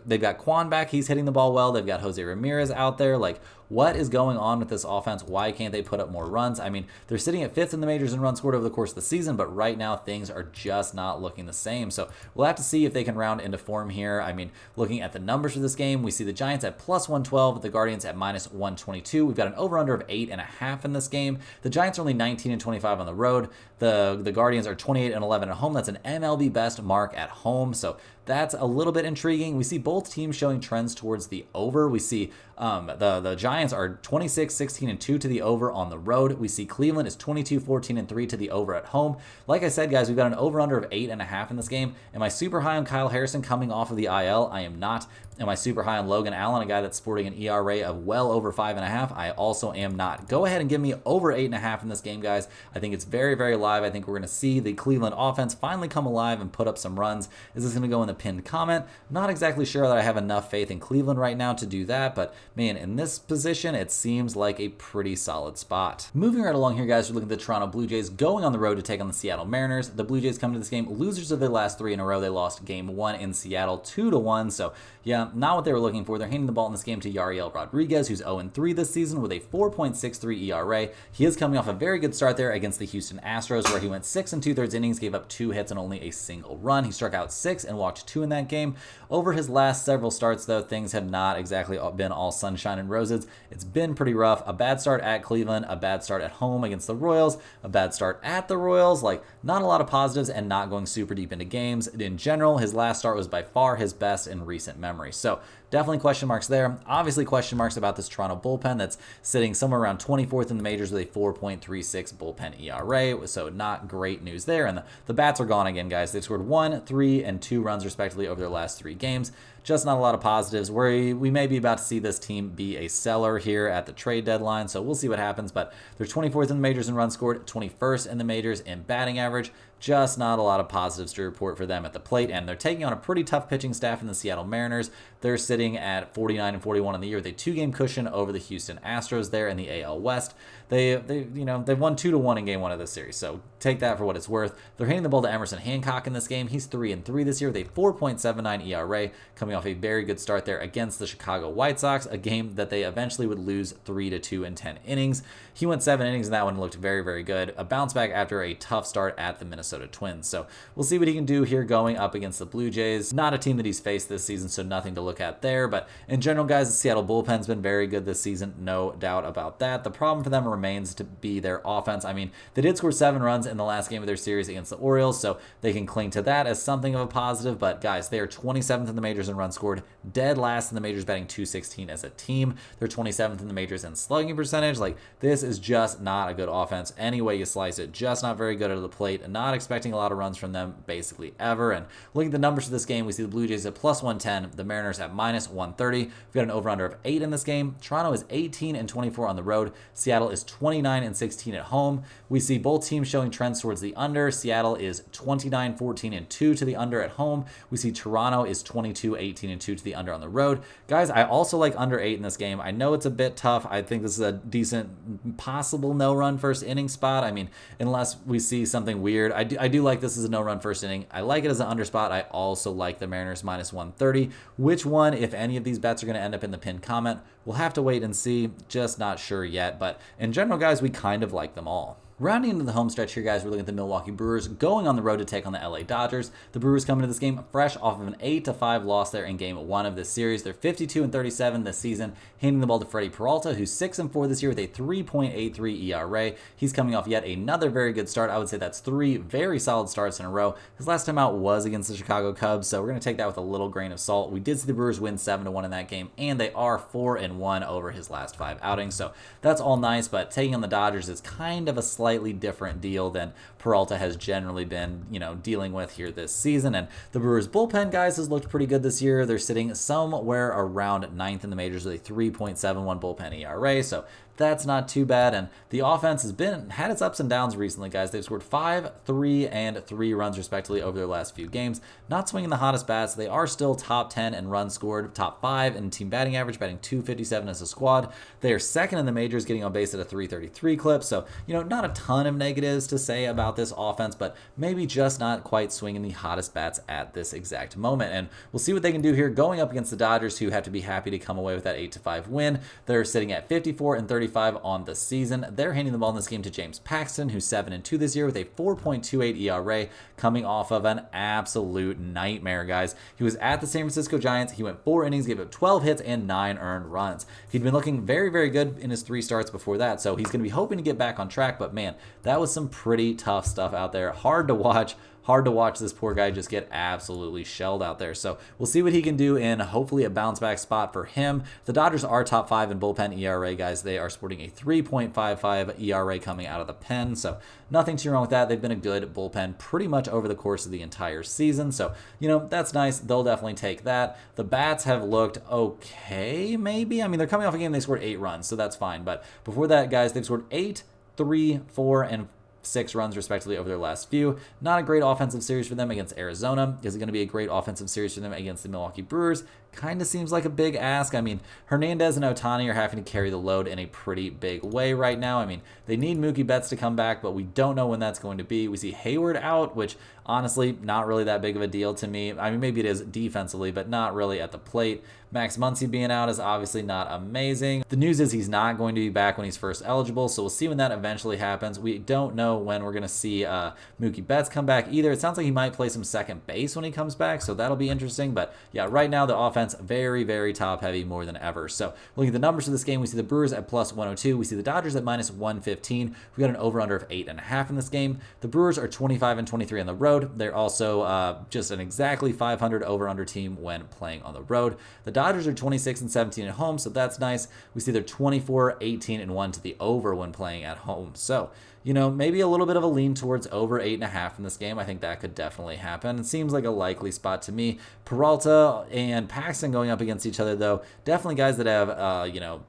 They've got Quan back. He's hitting the ball well. They've got Jose Ramirez out there. Like, what is going on with this offense? Why can't they put up more runs? I mean, they're sitting at 5th in the majors in runs scored over the course of the season, but right now things are just not looking the same. So we'll have to see if they can round into form here. I mean, looking at the numbers for this game, we see the Giants at plus 112, the Guardians at minus 122. We've got an over-under of 8.5 in this game. The Giants are only 19 and 25 on the road. The Guardians are 28 and 11 at home. That's an MLB best mark at home. So that's a little bit intriguing. We see both teams showing trends towards the over. We see the Giants are 26, 16, and 2 to the over on the road. We see Cleveland is 22, 14, and 3 to the over at home. Like I said, guys, we've got an over-under of 8.5 in this game. Am I super high on Kyle Harrison coming off of the IL? I am not. Am I super high on Logan Allen, a guy that's sporting an ERA of well over 5.5? I also am not. Go ahead and give me over 8.5 in this game, guys. I think it's very, very live. I think we're going to see the Cleveland offense finally come alive and put up some runs. Is this going to go in the pinned comment? Not exactly sure that I have enough faith in Cleveland right now to do that, but man, in this position, it seems like a pretty solid spot. Moving right along here, guys, we're looking at the Toronto Blue Jays going on the road to take on the Seattle Mariners. The Blue Jays come to this game losers of their last 3 in a row. They lost game 1 in Seattle 2-1, so yeah, not what they were looking for. They're handing the ball in this game to Yariel Rodriguez, who's 0-3 this season with a 4.63 ERA. He is coming off a very good start there against the Houston Astros, where he went 6 2/3 innings, gave up 2 hits and only a single run. He struck out 6 and walked 2 in that game. Over his last several starts, though, things have not exactly been all sunshine and roses. It's been pretty rough. A bad start at Cleveland, a bad start at home against the Royals, a bad start at the Royals. Like, not a lot of positives and not going super deep into games. In general, his last start was by far his best in recent memory. So definitely question marks there. Obviously question marks about this Toronto bullpen that's sitting somewhere around 24th in the majors with a 4.36 bullpen ERA. So not great news there. And the bats are gone again, guys. They've scored 1, 3, and 2 runs respectively over their last 3 games. Just not a lot of positives. We may be about to see this team be a seller here at the trade deadline, so we'll see what happens. But they're 24th in the majors in runs scored, 21st in the majors in batting average. Just not a lot of positives to report for them at the plate, and they're taking on a pretty tough pitching staff in the Seattle Mariners. They're sitting at 49 and 41 on the year with a 2-game cushion over the Houston Astros there in the AL West. They've won 2-1 in game 1 of this series, so take that for what it's worth. They're handing the ball to Emerson Hancock in this game. He's 3-3 this year with a 4.79 ERA, coming off a very good start there against the Chicago White Sox, a game that they eventually would lose 3-2 in 10 innings. He went 7 innings in that one and looked very, very good. A bounce back after a tough start at the Minnesota Twins. So we'll see what he can do here going up against the Blue Jays. Not a team that he's faced this season, so nothing to look at there. But in general, guys, the Seattle bullpen's been very good this season, no doubt about that. The problem for them remains to be their offense. I mean, they did score 7 runs in the last game of their series against the Orioles, so they can cling to that as something of a positive. But guys, they are 27th in the majors in runs scored, dead last in the majors, batting .216 as a team. They're 27th in the majors in slugging percentage. Like, this is just not a good offense any way you slice it. Just not very good at the plate, and not expecting a lot of runs from them basically ever. And looking at the numbers for this game, we see the Blue Jays at plus 110, the Mariners at minus 130. We've got an over-under of 8 in this game. Toronto is 18 and 24 on the road. Seattle is 29 and 16 at home. We see both teams showing trends towards the under. Seattle is 29, 14, and 2 to the under at home. We see Toronto is 22, 18, and 2 to the under on the road. Guys, I also like under 8 in this game. I know it's a bit tough. I think this is a decent possible no-run first inning spot. I mean, unless we see something weird. I do like this as a no-run first inning. I like it as an under spot. I also like the Mariners minus 130. Which one, if any of these bets are going to end up in the pinned comment, we'll have to wait and see. Just not sure yet. But in general, guys, we kind of like them all. Rounding into the home stretch here, guys, we're looking at the Milwaukee Brewers going on the road to take on the LA Dodgers. The Brewers coming to this game fresh off of an 8-5 loss there in game 1 of this series. They're 52 and 37 this season, handing the ball to Freddie Peralta, who's 6-4 this year with a 3.83 ERA. He's coming off yet another very good start. I would say that's 3 very solid starts in a row. His last time out was against the Chicago Cubs, so we're going to take that with a little grain of salt. We did see the Brewers win 7-1 in that game, and they are 4-1 over his last 5 outings, so that's all nice, but taking on the Dodgers is kind of a slight slightly different deal than Peralta has generally been, dealing with here this season. And the Brewers bullpen, guys, has looked pretty good this year. They're sitting somewhere around ninth in the majors with a 3.71 bullpen ERA. So that's not too bad. And the offense has had its ups and downs recently, guys. They've scored 5, 3, and 3 runs respectively over their last few games. Not swinging the hottest bats. They are still top 10 in runs scored, top 5 in team batting average, batting .257 as a squad. They are second in the majors, getting on base at a .333 clip. So, not a ton of negatives to say about this offense, but maybe just not quite swinging the hottest bats at this exact moment. And we'll see what they can do here going up against the Dodgers, who have to be happy to come away with that 8-5 win. They're sitting at 54 and 35 on the season. They're handing the ball in this game to James Paxton, who's 7-2 this year with a 4.28 ERA, coming off of an absolute nightmare, guys. He was at the San Francisco Giants. He went 4 innings, gave up 12 hits and 9 earned runs. He'd been looking very, very good in his 3 starts before that, so he's going to be hoping to get back on track, but man, that was some pretty tough stuff out there. Hard to watch. Hard to watch this poor guy just get absolutely shelled out there. So we'll see what he can do in hopefully a bounce back spot for him. The Dodgers are top 5 in bullpen ERA, guys. They are sporting a 3.55 ERA coming out of the pen. So nothing too wrong with that. They've been a good bullpen pretty much over the course of the entire season. So, that's nice. They'll definitely take that. The bats have looked okay, maybe. I mean, they're coming off a game they scored 8 runs, so that's fine. But before that, guys, they've scored 8, 3, 4, and 6 runs respectively over their last few. Not a great offensive series for them against Arizona. Is it going to be a great offensive series for them against the Milwaukee Brewers? Kind of seems like a big ask. I mean, Hernandez and Ohtani are having to carry the load in a pretty big way right now. I mean, they need Mookie Betts to come back, but we don't know when that's going to be. We see Hayward out, which honestly, not really that big of a deal to me. I mean, maybe it is defensively, but not really at the plate. Max Muncy being out is obviously not amazing. The news is he's not going to be back when he's first eligible, so we'll see when that eventually happens. We don't know when we're going to see Mookie Betts come back either. It sounds like he might play some second base when he comes back, so that'll be interesting. But yeah, right now the offense very, very top heavy more than ever. So looking at the numbers for this game, we see the Brewers at plus 102. We see the Dodgers at minus 115. We got an over-under of 8.5 in this game. The Brewers are 25 and 23 on the road. They're also just an exactly 500 over-under team when playing on the road. The Dodgers are 26 and 17 at home, so that's nice. We see they're 24, 18, and 1 to the over when playing at home. So, maybe a little bit of a lean towards over 8.5 in this game. I think that could definitely happen. It seems like a likely spot to me. Peralta and Paxton going up against each other, though, definitely guys that have,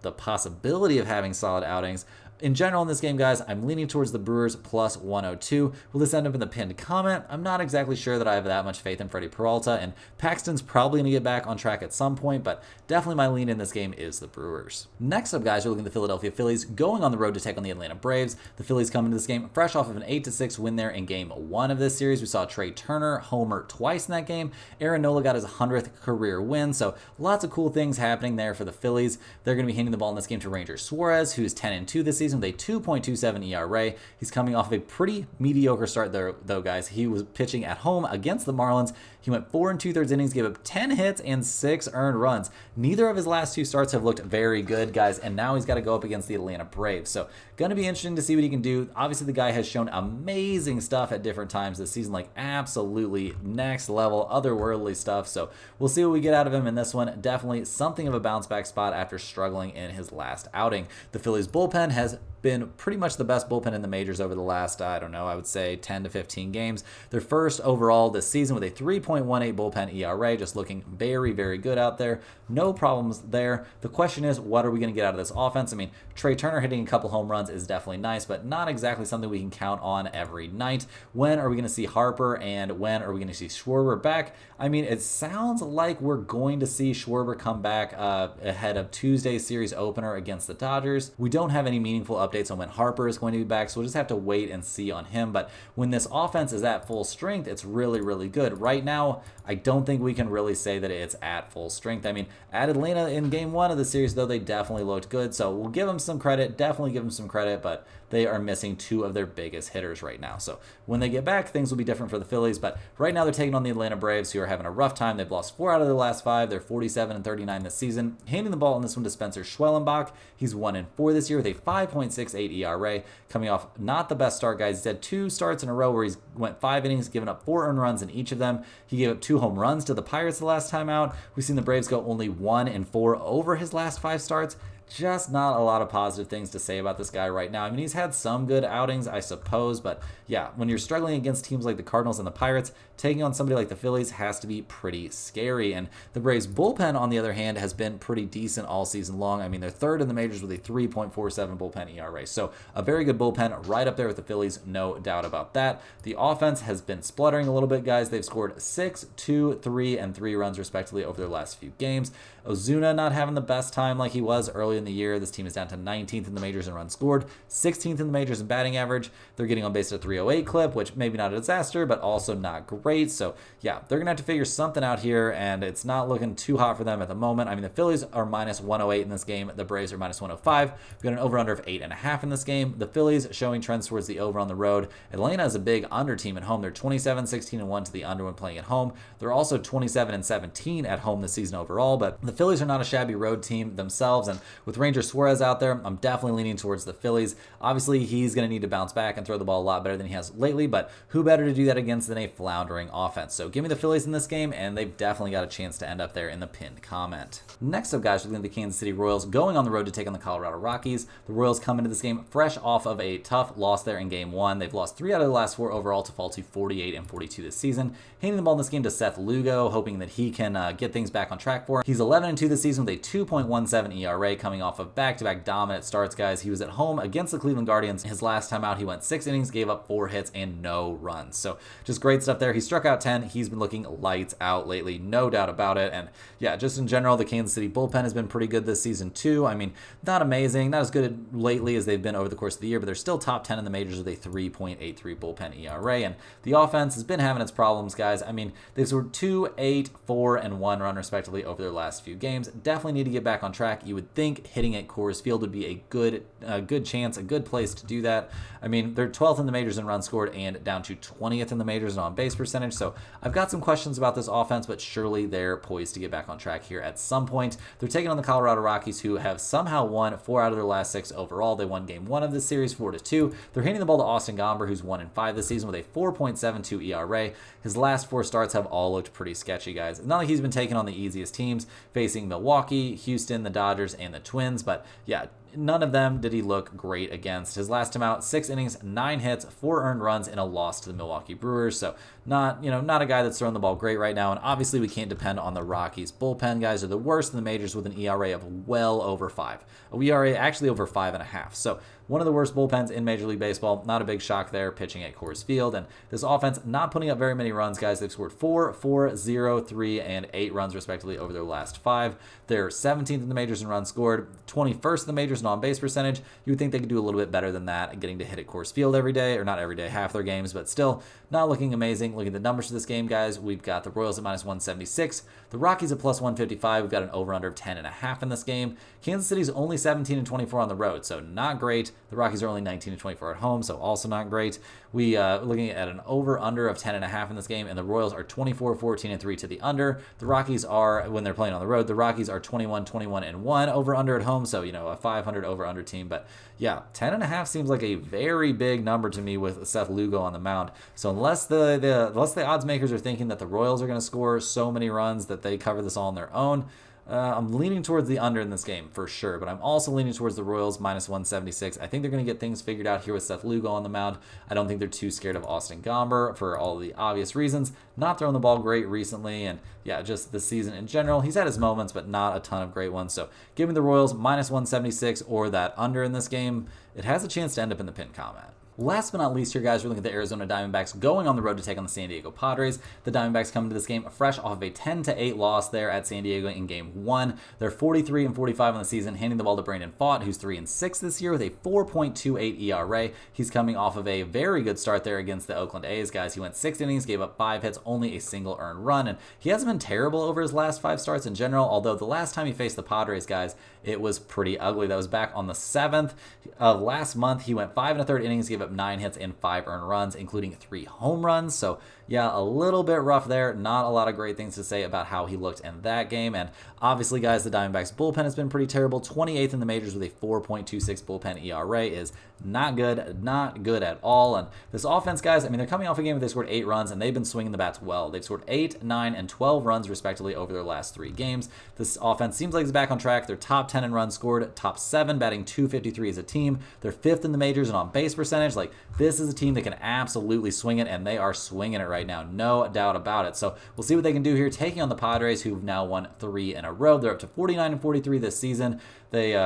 the possibility of having solid outings. In general, in this game, guys, I'm leaning towards the Brewers plus 102. Will this end up in the pinned comment? I'm not exactly sure that I have that much faith in Freddie Peralta, and Paxton's probably going to get back on track at some point, but definitely my lean in this game is the Brewers. Next up, guys, we're looking at the Philadelphia Phillies going on the road to take on the Atlanta Braves. The Phillies come into this game fresh off of an 8-6 win there in Game 1 of this series. We saw Trey Turner homer twice in that game. Aaron Nola got his 100th career win, so lots of cool things happening there for the Phillies. They're going to be handing the ball in this game to Ranger Suarez, who's 10-2 this season with a 2.27 ERA. He's coming off of a pretty mediocre start there, though, guys. He was pitching at home against the Marlins. He went 4 2/3 innings, gave up 10 hits and 6 earned runs. Neither of his last 2 starts have looked very good, guys, and now he's got to go up against the Atlanta Braves. So, going to be interesting to see what he can do. Obviously, the guy has shown amazing stuff at different times this season, like absolutely next level, otherworldly stuff. So, we'll see what we get out of him in this one. Definitely something of a bounce back spot after struggling in his last outing. The Phillies bullpen has been pretty much the best bullpen in the majors over the last, I would say 10 to 15 games. They're first overall this season with a 3.18 bullpen ERA, just looking very, very good out there. No problems there. The question is, what are we going to get out of this offense? I mean, Trey Turner hitting a couple home runs is definitely nice, but not exactly something we can count on every night. When are we going to see Harper, and when are we going to see Schwarber back? I mean, it sounds like we're going to see Schwarber come back ahead of Tuesday's series opener against the Dodgers. We don't have any meaningful updates on when Harper is going to be back, so we'll just have to wait and see on him. But when this offense is at full strength, it's really, really good. Right now, I don't think we can really say that it's at full strength. I mean, at Atlanta in Game 1 of the series, though, they definitely looked good, so we'll give them some credit, definitely give them some credit, but they are missing 2 of their biggest hitters right now. So when they get back, things will be different for the Phillies, but right now they're taking on the Atlanta Braves, who are having a rough time. They've lost 4 out of their last 5. They're 47 and 39 this season. Handing the ball in this one to Spencer Schwellenbach. He's 1-4 this year with a 5.68 ERA, coming off not the best start, guys. He's had 2 starts in a row where he's went 5 innings, given up 4 earned runs in each of them. He gave up 2 home runs to the Pirates the last time out. We've seen the Braves go only 1-4 over his last 5 starts. just not a lot of positive things to say about this guy right now. I mean, he's had some good outings, I suppose, but yeah, when you're struggling against teams like the Cardinals and the Pirates, taking on somebody like the Phillies has to be pretty scary. And the Braves bullpen, on the other hand, has been pretty decent all season long. I mean, they're third in the majors with a 3.47 bullpen ERA. So a very good bullpen right up there with the Phillies, no doubt about that. The offense has been spluttering a little bit, guys. They've scored 6, 2, 3, and 3 runs respectively over their last few games. Ozuna not having the best time like he was early in the year. This team is down to 19th in the majors in runs scored, 16th in the majors in batting average. They're getting on base at a 308 clip, which maybe not a disaster, but also not great. So yeah, they're going to have to figure something out here, and it's not looking too hot for them at the moment. I mean, the Phillies are minus 108 in this game. The Braves are minus 105. We've got an over-under of 8.5 in this game. The Phillies showing trends towards the over on the road. Atlanta is a big under team at home. They're 27, 16, and 1 to the under when playing at home. They're also 27 and 17 at home this season overall, but the Phillies are not a shabby road team themselves, and with Ranger Suarez out there, I'm definitely leaning towards the Phillies. Obviously, he's going to need to bounce back and throw the ball a lot better than he has lately, but who better to do that against than a floundering offense? So give me the Phillies in this game, and they've definitely got a chance to end up there in the pinned comment. Next up, guys, we're looking at the Kansas City Royals going on the road to take on the Colorado Rockies. The Royals come into this game fresh off of a tough loss there in Game 1. They've lost 3 out of the last 4 overall to fall to 48 and 42 this season. Handing the ball in this game to Seth Lugo, hoping that he can get things back on track for him. He's 11-2 this season with a 2.17 ERA coming off of back-to-back dominant starts, guys. He was at home against the Cleveland Guardians. His last time out, he went 6 innings, gave up 4 hits, and no runs. So just great stuff there. He struck out 10. He's been looking lights out lately, no doubt about it. And yeah, just in general, the Kansas City bullpen has been pretty good this season too. I mean, not amazing, not as good lately as they've been over the course of the year, but they're still top 10 in the majors with a 3.83 bullpen ERA. And the offense has been having its problems, guys. I mean, they've scored 2, 8, 4, and 1 run respectively over their last few games. Definitely need to get back on track. You would think hitting at Coors Field would be a good chance, a good place to do that. I mean, they're 12th in the majors in runs scored and down to 20th in the majors in on-base percentage. So I've got some questions about this offense, but surely they're poised to get back on track here at some point. They're taking on the Colorado Rockies, who have somehow won 4 out of their last 6 overall. They won Game 1 of this series 4-2. They're handing the ball to Austin Gomber, who's 1-5 this season with a 4.72 ERA. His last 4 starts have all looked pretty sketchy, guys. It's not like he's been taking on the easiest teams, facing Milwaukee, Houston, the Dodgers, and the Twins, but yeah, none of them did he look great against. His last time out, 6 innings, 9 hits, 4 earned runs, and a loss to the Milwaukee Brewers. So not a guy that's throwing the ball great right now. And obviously we can't depend on the Rockies. Bullpen guys are the worst in the majors with an ERA of well over 5. A ERA actually over 5.5. So one of the worst bullpens in Major League Baseball. Not a big shock there, pitching at Coors Field. And this offense not putting up very many runs, guys. They've scored 4, 4, 0, 3, and 8 runs respectively over their last 5. They're 17th in the majors in runs scored, 21st in the majors in on-base percentage. You would think they could do a little bit better than that, getting to hit at Coors Field every day, or not every day, half their games, but still not looking amazing. Looking at the numbers for this game, guys, we've got the Royals at minus 176, the Rockies at plus 155. We've got an over-under of 10.5 in this game. Kansas City's only 17 and 24 on the road, so not great. The Rockies are only 19 and 24 at home, so also not great. We looking at an over-under of 10.5 in this game, and the Royals are 24, 14, and 3 to the under. The Rockies are, when they're playing on the road, the Rockies are 21, 21, and 1 over-under at home, so, a 500 over-under team. But yeah, 10.5 seems like a very big number to me with Seth Lugo on the mound. So unless the odds makers are thinking that the Royals are going to score so many runs that they cover this all on their own, I'm leaning towards the under in this game for sure, but I'm also leaning towards the Royals minus 176. I think they're going to get things figured out here with Seth Lugo on the mound. I don't think they're too scared of Austin Gomber for all the obvious reasons. Not throwing the ball great recently, and yeah, just the season in general. He's had his moments, but not a ton of great ones. So give me the Royals minus 176 or that under in this game. It has a chance to end up in the pin comment. Last but not least here, guys, we're looking at the Arizona Diamondbacks going on the road to take on the San Diego Padres. The Diamondbacks come into this game fresh off of a 10-8 loss there at San Diego in Game 1. They're 43 and 45 on the season, handing the ball to Brandon Pfaadt, who's 3-6 this year with a 4.28 ERA. He's coming off of a very good start there against the Oakland A's, guys. He went 6 innings, gave up 5 hits, only a single earned run, and he hasn't been terrible over his last 5 starts in general, although the last time he faced the Padres, guys, it was pretty ugly. That was back on the 7th of last month. He went 5 1/3 innings, gave up 9 hits and 5 earned runs, including 3 home runs. So yeah, a little bit rough there. Not a lot of great things to say about how he looked in that game. And obviously, guys, the Diamondbacks bullpen has been pretty terrible. 28th in the majors with a 4.26 bullpen ERA is Not good, not good at all. And this offense, guys, I mean, they're coming off a game where they scored 8 runs, and they've been swinging the bats well. They've scored 8, 9, and 12 runs, respectively, over their last 3 games. This offense seems like it's back on track. They're top 10 in runs scored, top 7, batting .253 as a team. They're 5th in the majors and on base percentage. Like, this is a team that can absolutely swing it, and they are swinging it right now. No doubt about it. So we'll see what they can do here, taking on the Padres, who've now won 3 in a row. They're up to 49 and 43 this season. They,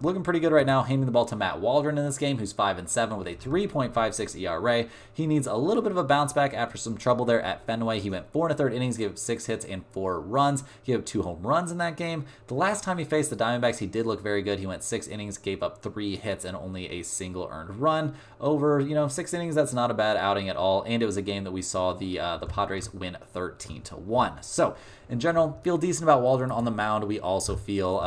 looking pretty good right now, handing the ball to Matt Waldron in this game, who's 5-7 with a 3.56 ERA. He needs a little bit of a bounce back after some trouble there at Fenway. He went 4 1/3 innings, gave up 6 hits and 4 runs. He gave up 2 home runs in that game. The last time he faced the Diamondbacks, he did look very good. He went 6 innings, gave up 3 hits and only a single earned run. Over, 6 innings, that's not a bad outing at all. And it was a game that we saw the Padres win 13-1. So, in general, feel decent about Waldron on the mound. We also feel,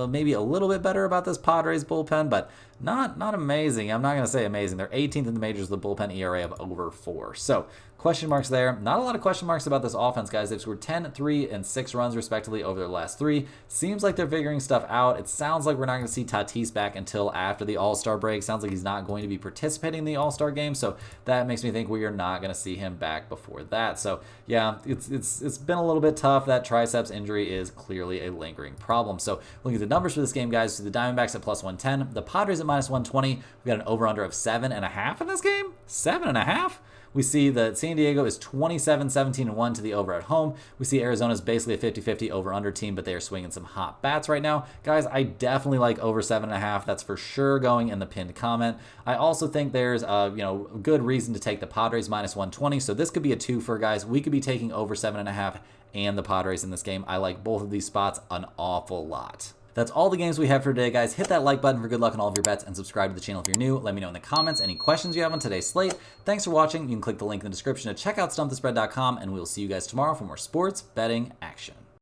maybe a little bit better about this Padres bullpen, but not amazing. I'm not going to say amazing. They're 18th in the majors with a bullpen ERA of over 4. So, question marks there. Not a lot of question marks about this offense, guys. They've scored 10, 3, and 6 runs, respectively, over their last 3. Seems like they're figuring stuff out. It sounds like we're not going to see Tatis back until after the All-Star break. Sounds like he's not going to be participating in the All-Star game, so that makes me think we are not going to see him back before that. So, yeah, it's been a little bit tough. That triceps injury is clearly a lingering problem. So, looking at the numbers for this game, guys, so the Diamondbacks at +110, the Padres at -120. We've got an over-under of 7.5 in this game. 7.5? We see that San Diego is 27-17-1 to the over at home. We see Arizona's basically a 50-50 over-under team, but they are swinging some hot bats right now. Guys, I definitely like over 7.5. That's for sure going in the pinned comment. I also think there's a good reason to take the Padres -120. So this could be a 2-for, guys. We could be taking over 7.5 and the Padres in this game. I like both of these spots an awful lot. That's all the games we have for today, guys. Hit that like button for good luck on all of your bets and subscribe to the channel if you're new. Let me know in the comments any questions you have on today's slate. Thanks for watching. You can click the link in the description to check out StumpTheSpread.com, and we'll see you guys tomorrow for more sports betting action.